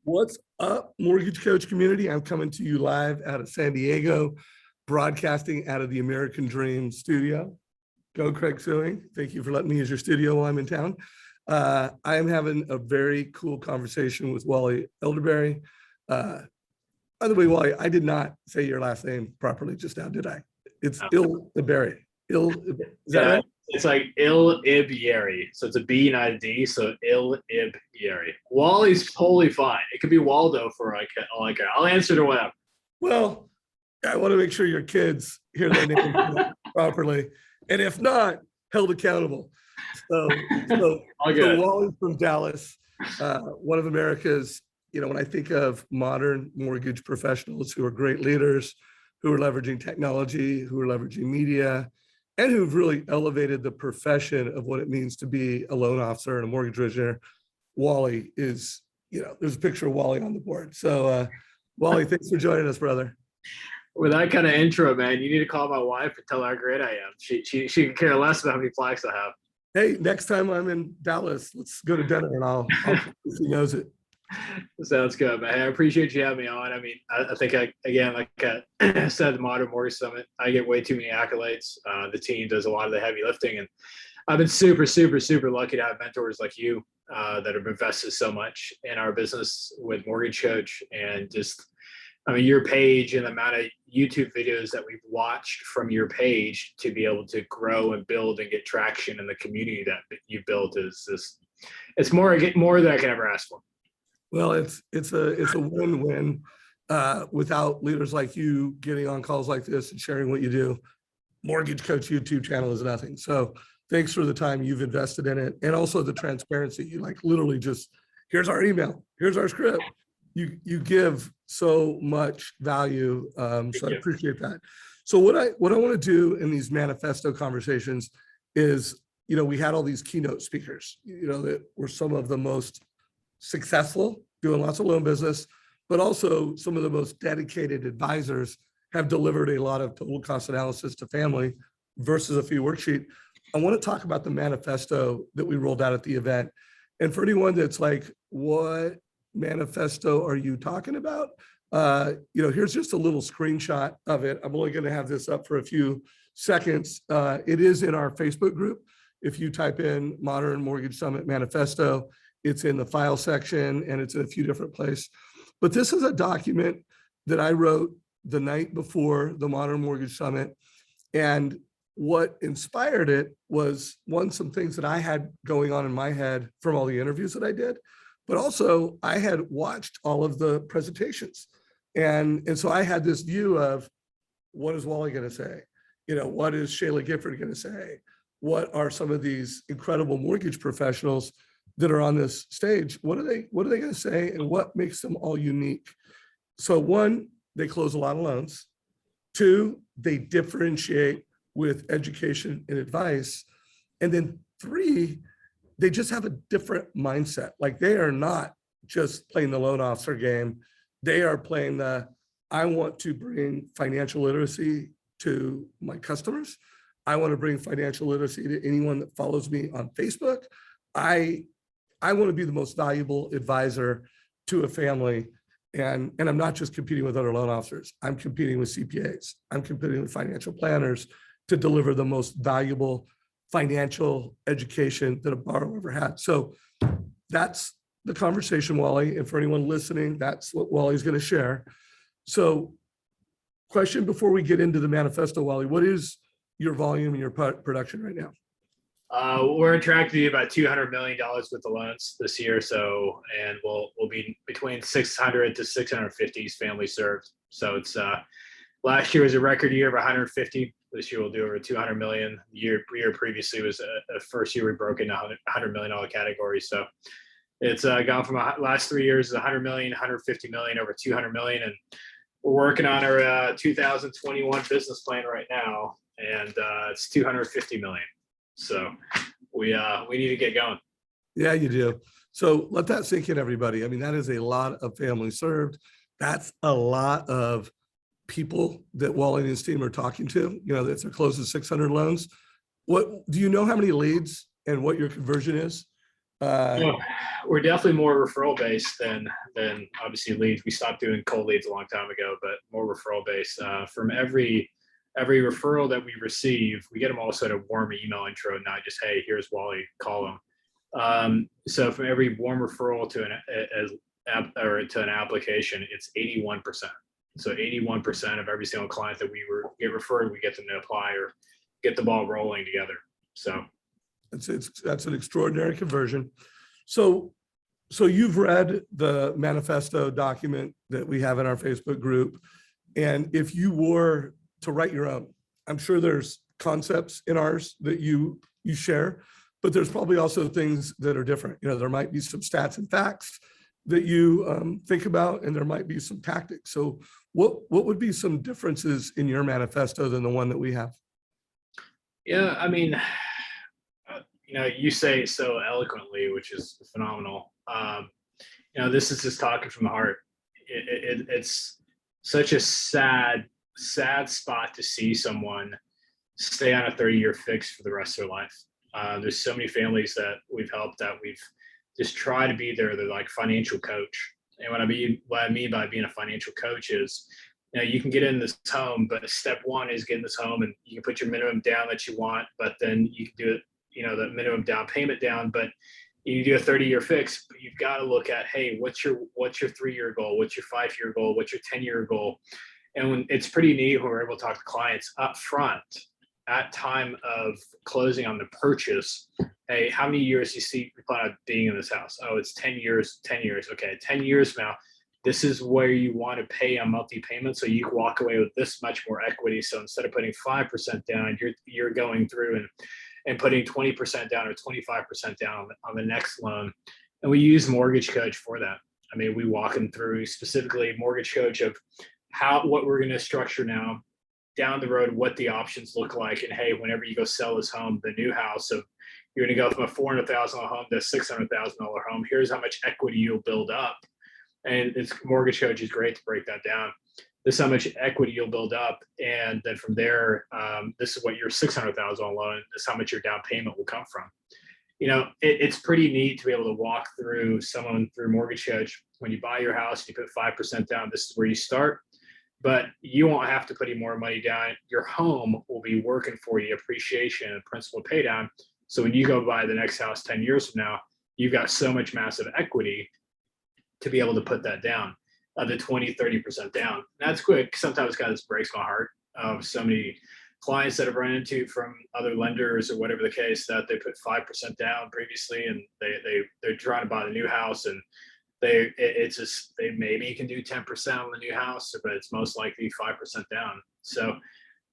What's up, Mortgage Coach community? I'm coming to you live out of San Diego, broadcasting out of the American Dream studio. Go Craig Suing. Thank you for letting me use your studio while I'm in town. I am having a very cool conversation with Wally Elibiary. By the way, Wally, I did not say your last name properly just now, did I? It's Elibiary. Is that right? It's like Elibiary. So it's a B, not a D. So Elibiary. Wally's totally fine. It could be Waldo for all I care. I'll answer to whatever. Well, I want to make sure your kids hear their name properly. And if not, held accountable. So Wally from Dallas, one of America's, when I think of modern mortgage professionals who are great leaders, who are leveraging technology, who are leveraging media, and who've really elevated the profession of what it means to be a loan officer and a mortgage originator, Wally is, there's a picture of Wally on the board. So Wally, thanks for joining us, brother. With that kind of intro, man, you need to call my wife and tell her how great I am. She can care less about how many plaques I have. Hey, next time I'm in Dallas, let's go to dinner and I'll if he knows it. Sounds good, man. I appreciate you having me on. I mean, I think, again, like I said, the Modern Mortgage Summit, I get way too many accolades. The team does a lot of the heavy lifting, and I've been super, super, super lucky to have mentors like you that have invested so much in our business with Mortgage Coach. And just, I mean, your page and the amount of YouTube videos that we've watched from your page to be able to grow and build and get traction in the community that you built is just, it's more than I can ever ask for. Well, it's a win-win. Without leaders like you getting on calls like this and sharing what you do, Mortgage Coach YouTube channel is nothing. So thanks for the time you've invested in it, and also the transparency. You literally just, here's our email, here's our script. You give so much value. So I appreciate that. So what I want to do in these manifesto conversations is, we had all these keynote speakers, that were some of the most successful, doing lots of loan business, but also some of the most dedicated advisors have delivered a lot of total cost analysis to family versus a few worksheet. I want to talk about the manifesto that we rolled out at the event. And for anyone that's like, what manifesto are you talking about? Here's just a little screenshot of it. I'm only going to have this up for a few seconds. It is in our Facebook group. If you type in Modern Mortgage Summit Manifesto, it's in the file section and it's in a few different places. But this is a document that I wrote the night before the Modern Mortgage Summit. And what inspired it was, some things that I had going on in my head from all the interviews that I did, but also I had watched all of the presentations. And so I had this view of, what is Wally going to say? What is Shayla Gifford going to say? What are some of these incredible mortgage professionals that are on this stage? What are they going to say, and what makes them all unique? So one, they close a lot of loans. Two, they differentiate with education and advice. And then three, they just have a different mindset. Like, they are not just playing the loan officer game. They are playing I want to bring financial literacy to my customers. I want to bring financial literacy to anyone that follows me on Facebook. I want to be the most valuable advisor to a family. And I'm not just competing with other loan officers. I'm competing with CPAs. I'm competing with financial planners to deliver the most valuable financial education that a borrower ever had. So that's the conversation, Wally. And for anyone listening, that's what Wally's going to share. So question before we get into the manifesto, Wally, what is your volume and your production right now? We're on track to do about $200 million with the loans this year. So, and we'll be between 600 to 650 families served. So it's, last year was a record year of 150. This year we'll do over 200 million. Year previously was a first year we broke into $100 million category. So it's gone from last 3 years, 100 million, 150 million, over 200 million. And we're working on our 2021 business plan right now. And it's 250 million. So we need to get going. Yeah, you do. So let that sink in, everybody. I mean, that is a lot of families served. That's a lot of people that Wally and his team are talking to. That's their closest 600 loans. What do you know how many leads and what your conversion is Yeah, we're definitely more referral based than obviously leads. We stopped doing cold leads a long time ago, but more referral based. From every referral that we receive, we get them also at a warm email intro, not just, hey, here's Wally, call him. So from every warm referral to an application, it's 81%. So 81% of every single client that we get referred, we get them to apply or get the ball rolling together. So that's an extraordinary conversion. So you've read the manifesto document that we have in our Facebook group, and if you were to write your own, I'm sure there's concepts in ours that you share, but there's probably also things that are different. You know, there might be some stats and facts that you think about, and there might be some tactics. So what would be some differences in your manifesto than the one that we have? yeah, I mean, you say it so eloquently, which is phenomenal. This is just talking from the heart. It's such a sad spot to see someone stay on a 30-year fix for the rest of their life. There's so many families that we've helped that we've just tried to be there. They're like financial coach. And what I mean by being a financial coach is, you can get in this home, but step one is getting this home, and you can put your minimum down that you want, but then you can do it, the minimum down payment down, but you do a 30-year fix, but you've got to look at, hey, what's your 3-year goal? What's your 5-year goal? What's your 10-year goal? And when it's pretty neat when we're able to talk to clients up front at time of closing on the purchase. Hey, how many years do you plan on being in this house? Oh, it's 10 years. Okay, 10 years now. This is where you want to pay a monthly payment, so you can walk away with this much more equity. So instead of putting 5% down, you're going through and putting 20% down or 25% down on the next loan. And we use Mortgage Coach for that. I mean, we walk them through specifically Mortgage Coach of what we're going to structure now, down the road, what the options look like. And hey, whenever you go sell this home, the new house, so you're going to go from a $400,000 home to a $600,000 home. Here's how much equity you'll build up. And it's Mortgage Coach is great to break that down. This is how much equity you'll build up. And then from there, this is what your $600,000 loan, this is how much your down payment will come from. It's pretty neat to be able to walk through Mortgage Coach. When you buy your house, you put 5% down, this is where you start. But you won't have to put any more money down. Your home will be working for you, appreciation and principal pay down. So when you go buy the next house 10 years from now, you've got so much massive equity to be able to put that down, the 20, 30% down. And that's quick. Sometimes, guys, breaks my heart. So many clients that I've run into from other lenders or whatever the case, that they put 5% down previously, and they're trying to buy the new house, and they maybe can do 10% on the new house, but it's most likely 5% down. So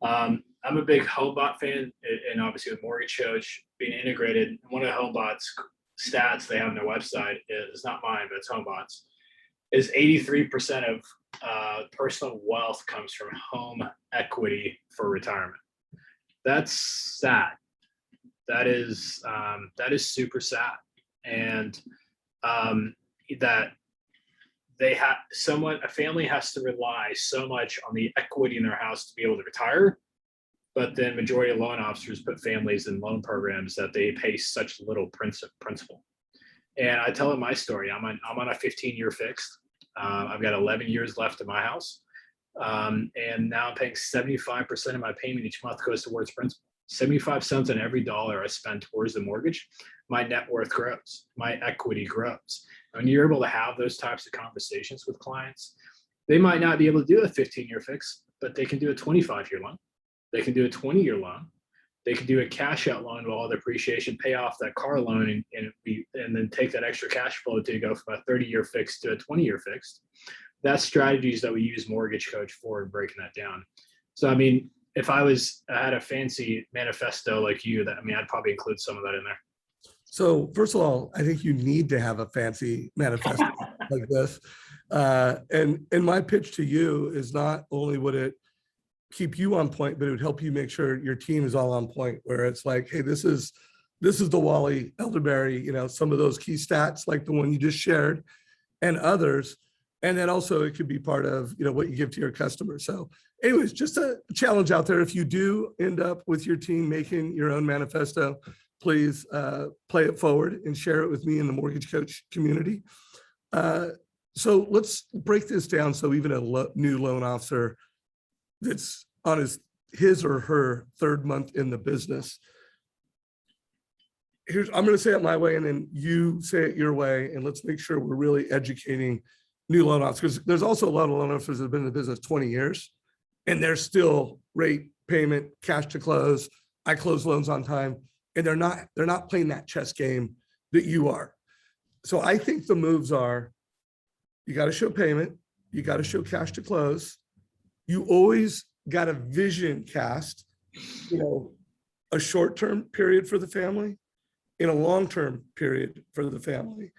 I'm a big HomeBot fan, and obviously with Mortgage Coach being integrated, one of the HomeBot's stats they have on their website is not mine, but it's HomeBot's, is 83% of personal wealth comes from home equity for retirement. That's sad. That is super sad. And that a family has to rely so much on the equity in their house to be able to retire, but then majority of loan officers put families in loan programs that they pay such little principal. And I tell them my story. I'm on a 15-year fixed. I've got 11 years left in my house, and now I'm paying 75% of my payment each month goes towards principal. 75 cents on every dollar I spend towards the mortgage, my net worth grows, my equity grows. When you're able to have those types of conversations with clients, they might not be able to do a 15-year fix, but they can do a 25-year loan. They can do a 20-year loan. They can do a cash out loan with all the appreciation, pay off that car loan, and then take that extra cash flow to go from a 30-year fix to a 20-year fixed. That's strategies that we use Mortgage Coach for and breaking that down. So, I mean, if I had a fancy manifesto like you, I'd probably include some of that in there. So first of all, I think you need to have a fancy manifesto like this. And my pitch to you is not only would it keep you on point, but it would help you make sure your team is all on point, where it's like, hey, this is the Wally Elibiary, some of those key stats like the one you just shared and others. And then also it could be part of, what you give to your customers. So anyways, just a challenge out there. If you do end up with your team making your own manifesto, please play it forward and share it with me in the mortgage coach community. So let's break this down. So even a new loan officer that's on his or her third month in the business. I'm going to say it my way, and then you say it your way, and let's make sure we're really educating new loan officers. Because there's also a lot of loan officers that have been in the business 20 years, and they're still rate, payment, cash to close. I close loans on time, and they're not playing that chess game that you are. So I think the moves are, you got to show payment, you got to show cash to close. You always got a vision cast, a short-term period for the family, in a long-term period for the family.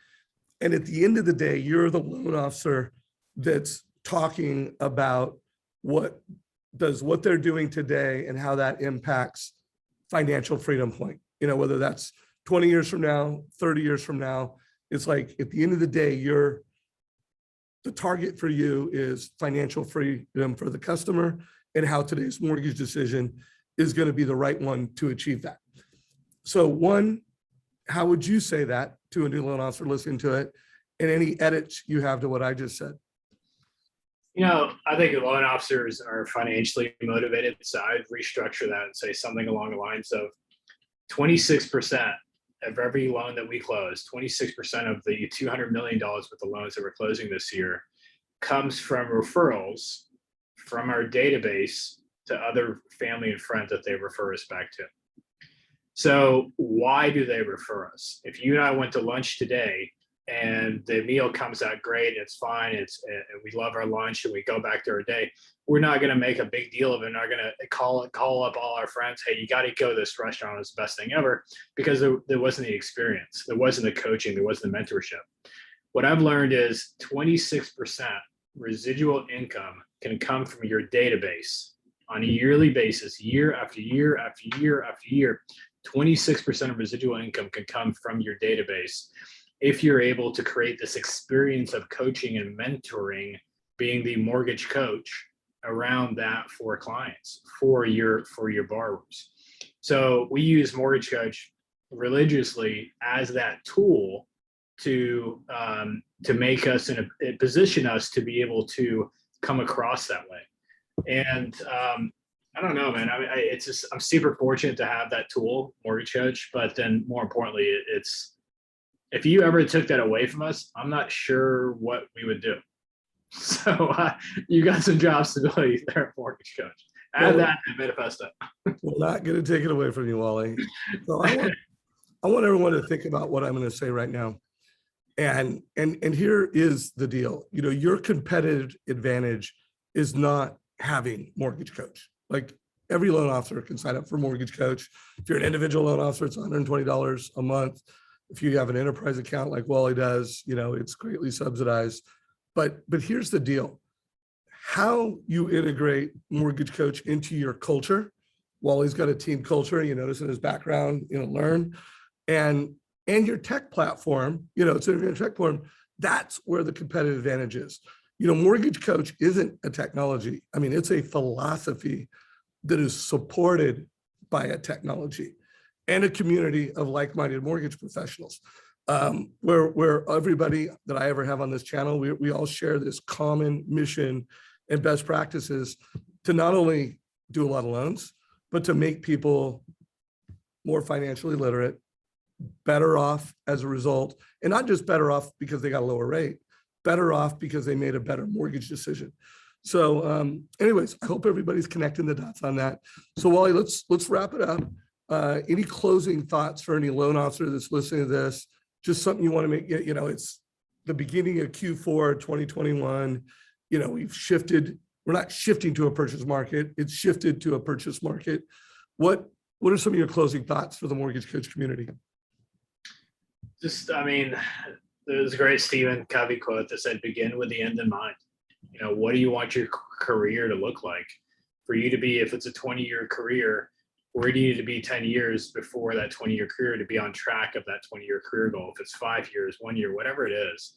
And at the end of the day, you're the loan officer that's talking about what they're doing today and how that impacts financial freedom point. Whether that's 20 years from now, 30 years from now, it's like at the end of the day, the target for you is financial freedom for the customer and how today's mortgage decision is going to be the right one to achieve that. So one, how would you say that to a new loan officer listening to it, and any edits you have to what I just said? I think loan officers are financially motivated. So I'd restructure that and say something along the lines of 26% of every loan that we close, 26% of the $200 million worth of loans that we're closing this year comes from referrals from our database to other family and friends that they refer us back to. So why do they refer us? If you and I went to lunch today and the meal comes out great, it's fine, and we love our lunch and we go back to our day, we're not going to make a big deal of it. We're not going to call up all our friends, hey, you got to go to this restaurant, it's the best thing ever, because there wasn't the experience, there wasn't the coaching, there wasn't the mentorship. What I've learned is 26% residual income can come from your database on a yearly basis, year after year after year after year. 26% of residual income can come from your database if you're able to create this experience of coaching and mentoring, being the mortgage coach around that for clients, for your borrowers. So we use Mortgage Coach religiously as that tool to make us position us to be able to come across that way. And I don't know, man. I'm super fortunate to have that tool, Mortgage Coach. But then more importantly, if you ever took that away from us, I'm not sure what we would do. So you got some job stability there, Mortgage Coach. Add that to Manifesto. We're not going to take it away from you, Wally. So I want everyone to think about what I'm going to say right now. And here is the deal. Your competitive advantage is not having Mortgage Coach. Like every loan officer can sign up for Mortgage Coach. If you're an individual loan officer, it's $120 a month. If you have an enterprise account like Wally does, it's greatly subsidized. But here's the deal. How you integrate Mortgage Coach into your culture. Wally's got a team culture, you notice in his background, Learn. And your tech platform, it's in your tech platform, that's where the competitive advantage is. Mortgage Coach isn't a technology. I mean, it's a philosophy that is supported by a technology and a community of like-minded mortgage professionals, where everybody that I ever have on this channel, we all share this common mission and best practices to not only do a lot of loans, but to make people more financially literate, better off as a result, and not just better off because they got a lower rate, better off because they made a better mortgage decision. So anyways, I hope everybody's connecting the dots on that. So Wally, let's wrap it up. Any closing thoughts for any loan officer that's listening to this? Just something you want to make, it's the beginning of Q4 2021. We've shifted, we're not shifting to a purchase market, it's shifted to a purchase market. What are some of your closing thoughts for the Mortgage Coach community? There's a great Stephen Covey quote that said, begin with the end in mind. What do you want your career to look like? For you to be, if it's a 20-year career, where do you need to be 10 years before that 20-year career to be on track of that 20-year career goal? If it's 5 years, 1 year, whatever it is,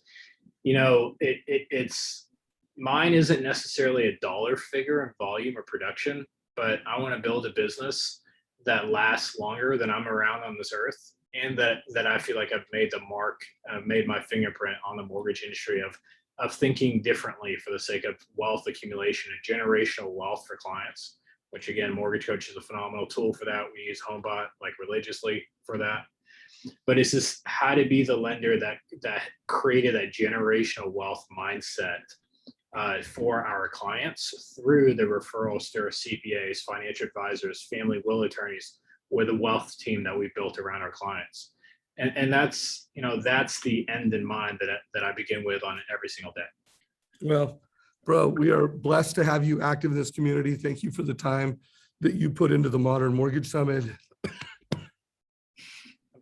it's mine isn't necessarily a dollar figure in volume or production, but I want to build a business that lasts longer than I'm around on this earth, and that I feel like I've made the mark, made my fingerprint on the mortgage industry of thinking differently for the sake of wealth accumulation and generational wealth for clients. Which again, Mortgage Coach is a phenomenal tool for that. We use HomeBot like religiously for that. But it's just how to be the lender that created that generational wealth mindset for our clients through the referrals through CPAs, financial advisors, family will attorneys, with a wealth team that we built around our clients. And that's, that's the end in mind that I begin with on every single day. Well, bro, we are blessed to have you active in this community. Thank you for the time that you put into the Modern Mortgage Summit.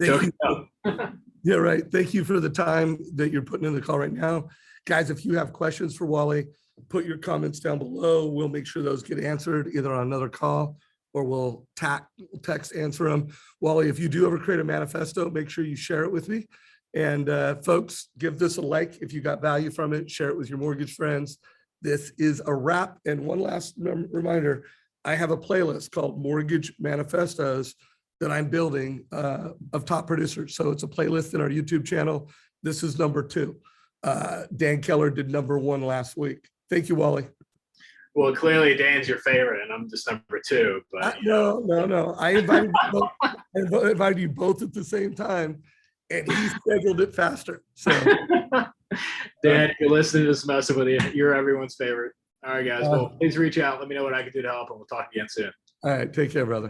Yeah, right. Thank you for the time that you're putting in the call right now. Guys, if you have questions for Wally, put your comments down below. We'll make sure those get answered either on another call or we'll text answer them. Wally, if you do ever create a manifesto, make sure you share it with me. And folks, give this a like if you got value from it. Share it with your mortgage friends. This is a wrap. And one last reminder, I have a playlist called Mortgage Manifestos that I'm building of top producers. So it's a playlist in our YouTube channel. This is number 2. Dan Keller did number 1 last week. Thank you, Wally. Well, clearly Dan's your favorite and I'm just number 2. But no. I invited you both at the same time and he scheduled it faster. So Dan, if you're listening to this messing with you, you're everyone's favorite. All right, guys. Well, please reach out. Let me know what I can do to help and we'll talk again soon. All right. Take care, brother.